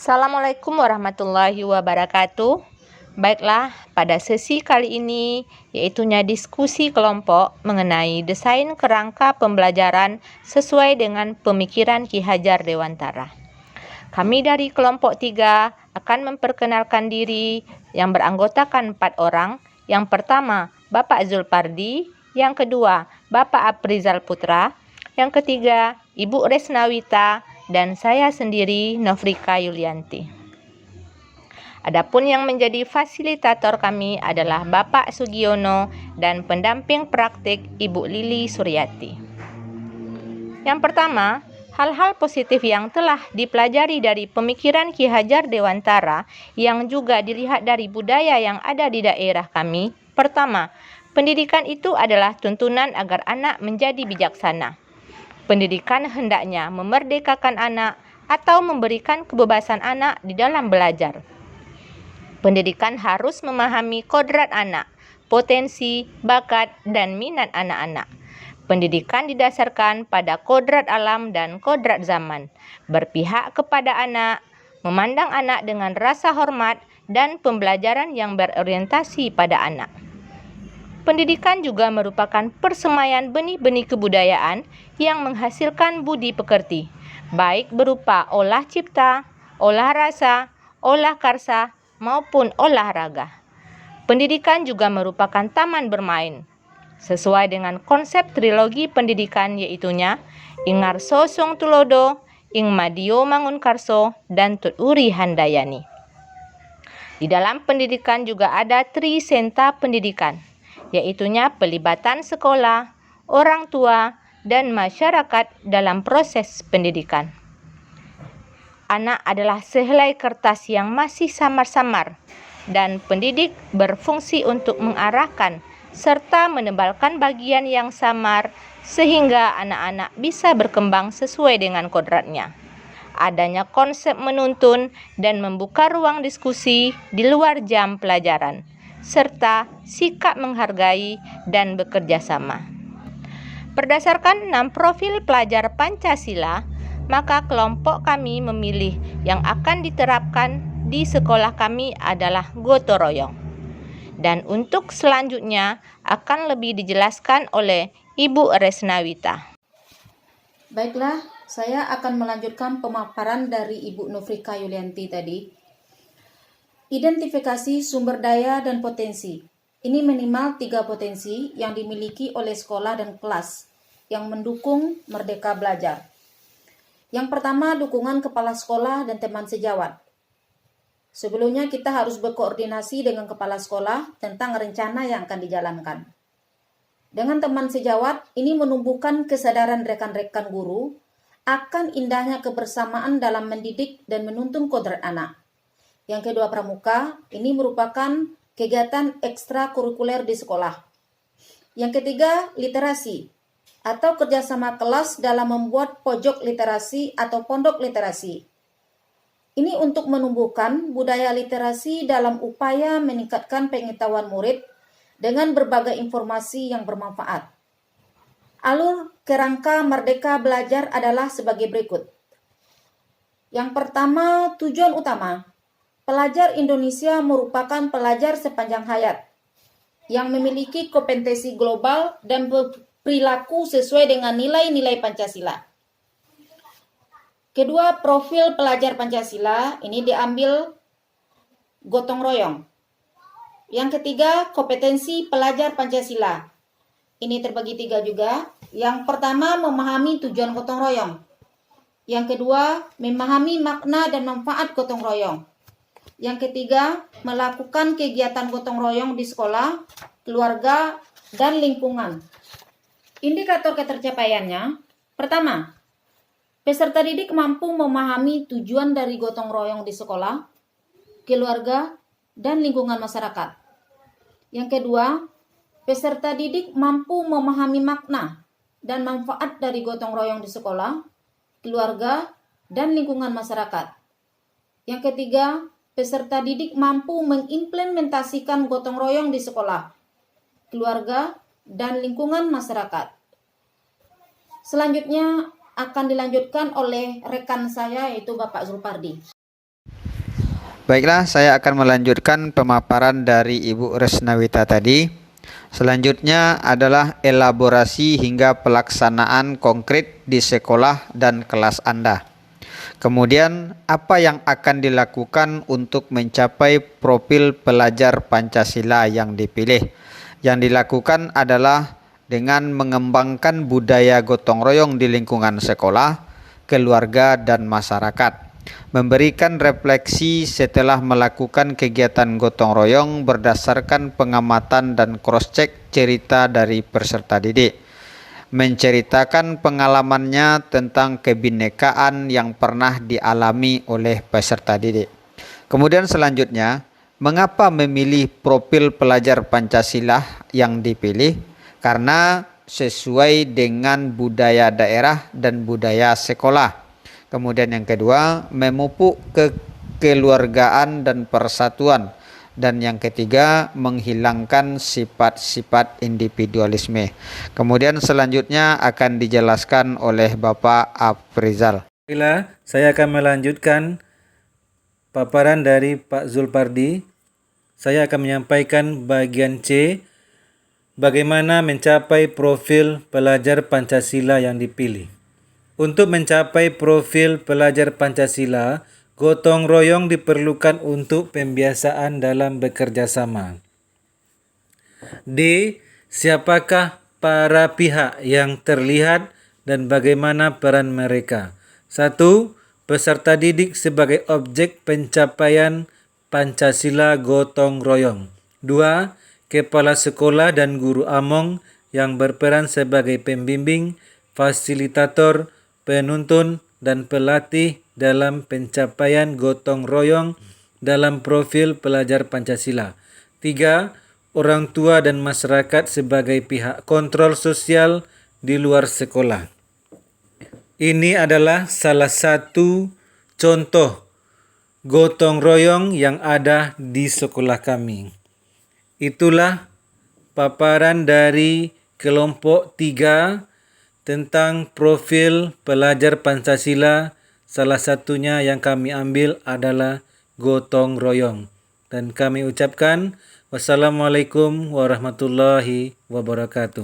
Assalamualaikum warahmatullahi wabarakatuh. Baiklah, pada sesi kali ini yaitunya diskusi kelompok mengenai desain kerangka pembelajaran sesuai dengan pemikiran Ki Hajar Dewantara. Kami dari kelompok 3 akan memperkenalkan diri yang beranggotakan 4 orang. Yang pertama, Bapak Zulpardi, yang kedua, Bapak Aprizal Putra, yang ketiga, Ibu Resnawita, dan saya sendiri, Nofrika Yulianti. Adapun yang menjadi fasilitator kami adalah Bapak Sugiono dan pendamping praktik Ibu Lili Suryati. Yang pertama, hal-hal positif yang telah dipelajari dari pemikiran Ki Hajar Dewantara yang juga dilihat dari budaya yang ada di daerah kami. Pertama, pendidikan itu adalah tuntunan agar anak menjadi bijaksana. Pendidikan hendaknya memerdekakan anak atau memberikan kebebasan anak di dalam belajar. Pendidikan harus memahami kodrat anak, potensi, bakat, dan minat anak-anak. Pendidikan didasarkan pada kodrat alam dan kodrat zaman, berpihak kepada anak, memandang anak dengan rasa hormat, dan pembelajaran yang berorientasi pada anak. Pendidikan juga merupakan persemaian benih-benih kebudayaan yang menghasilkan budi pekerti, baik berupa olah cipta, olah rasa, olah karsa, maupun olahraga. Pendidikan juga merupakan taman bermain, sesuai dengan konsep trilogi pendidikan yaitunya Ingarso Song Tulodo, Ing Madio Mangunkarso, dan Tut Uri Handayani. Di dalam pendidikan juga ada trisenta pendidikan, yaitunya pelibatan sekolah, orang tua, dan masyarakat dalam proses pendidikan. Anak adalah sehelai kertas yang masih samar-samar, dan pendidik berfungsi untuk mengarahkan serta menebalkan bagian yang samar sehingga anak-anak bisa berkembang sesuai dengan kodratnya. Adanya konsep menuntun dan membuka ruang diskusi di luar jam pelajaran, serta sikap menghargai dan bekerja sama. Berdasarkan 6 profil pelajar Pancasila, maka kelompok kami memilih yang akan diterapkan di sekolah kami adalah gotong royong. Dan untuk selanjutnya akan lebih dijelaskan oleh Ibu Resnawita. Baiklah, saya akan melanjutkan pemaparan dari Ibu Nofrika Yulianti tadi. Identifikasi sumber daya dan potensi. Ini minimal 3 potensi yang dimiliki oleh sekolah dan kelas yang mendukung merdeka belajar. Yang pertama, dukungan kepala sekolah dan teman sejawat. Sebelumnya kita harus berkoordinasi dengan kepala sekolah tentang rencana yang akan dijalankan. Dengan teman sejawat, ini menumbuhkan kesadaran rekan-rekan guru akan indahnya kebersamaan dalam mendidik dan menuntun kodrat anak. Yang kedua, pramuka, ini merupakan kegiatan ekstrakurikuler di sekolah. Yang ketiga, literasi atau kerjasama kelas dalam membuat pojok literasi atau pondok literasi. Ini untuk menumbuhkan budaya literasi dalam upaya meningkatkan pengetahuan murid dengan berbagai informasi yang bermanfaat. Alur kerangka merdeka belajar adalah sebagai berikut. Yang pertama, tujuan utama. Pelajar Indonesia merupakan pelajar sepanjang hayat yang memiliki kompetensi global dan perilaku sesuai dengan nilai-nilai Pancasila. Kedua, profil pelajar Pancasila ini diambil gotong royong. Yang ketiga, kompetensi pelajar Pancasila. Ini terbagi 3 juga. Yang pertama, memahami tujuan gotong royong. Yang kedua, memahami makna dan manfaat gotong royong. Yang ketiga, melakukan kegiatan gotong royong di sekolah, keluarga, dan lingkungan. Indikator ketercapaiannya, pertama, peserta didik mampu memahami tujuan dari gotong royong di sekolah, keluarga, dan lingkungan masyarakat. Yang kedua, peserta didik mampu memahami makna dan manfaat dari gotong royong di sekolah, keluarga, dan lingkungan masyarakat. Yang ketiga, peserta didik mampu mengimplementasikan gotong royong di sekolah, keluarga, dan lingkungan masyarakat. Selanjutnya akan dilanjutkan oleh rekan saya yaitu Bapak Zulpardi. Baiklah, saya akan melanjutkan pemaparan dari Ibu Resnawita tadi. Selanjutnya adalah elaborasi hingga pelaksanaan konkret di sekolah dan kelas Anda. Kemudian, apa yang akan dilakukan untuk mencapai profil pelajar Pancasila yang dipilih? Yang dilakukan adalah dengan mengembangkan budaya gotong royong di lingkungan sekolah, keluarga, dan masyarakat. Memberikan refleksi setelah melakukan kegiatan gotong royong berdasarkan pengamatan dan cross-check cerita dari peserta didik. Menceritakan pengalamannya tentang kebinekaan yang pernah dialami oleh peserta didik. Kemudian selanjutnya, mengapa memilih profil pelajar Pancasila yang dipilih? Karena sesuai dengan budaya daerah dan budaya sekolah. Kemudian yang kedua, memupuk kekeluargaan dan persatuan. Dan yang ketiga, menghilangkan sifat-sifat individualisme. Kemudian selanjutnya akan dijelaskan oleh Bapak Afrizal. Baiklah, saya akan melanjutkan paparan dari Pak Zulpardi. Saya akan menyampaikan bagian C, bagaimana mencapai profil pelajar Pancasila yang dipilih. Untuk mencapai profil pelajar Pancasila, gotong royong diperlukan untuk pembiasaan dalam bekerja sama. D. Siapakah para pihak yang terlihat dan bagaimana peran mereka? 1. Peserta didik sebagai objek pencapaian Pancasila gotong royong. 2. Kepala sekolah dan guru among yang berperan sebagai pembimbing, fasilitator, penuntun, dan pelatih dalam pencapaian gotong royong dalam profil pelajar Pancasila. 3. Orang tua dan masyarakat sebagai pihak kontrol sosial di luar sekolah. Ini adalah salah satu contoh gotong royong yang ada di sekolah kami. Itulah paparan dari kelompok 3 tentang profil pelajar Pancasila. Salah satunya yang kami ambil adalah gotong royong. Dan kami ucapkan wassalamualaikum warahmatullahi wabarakatuh.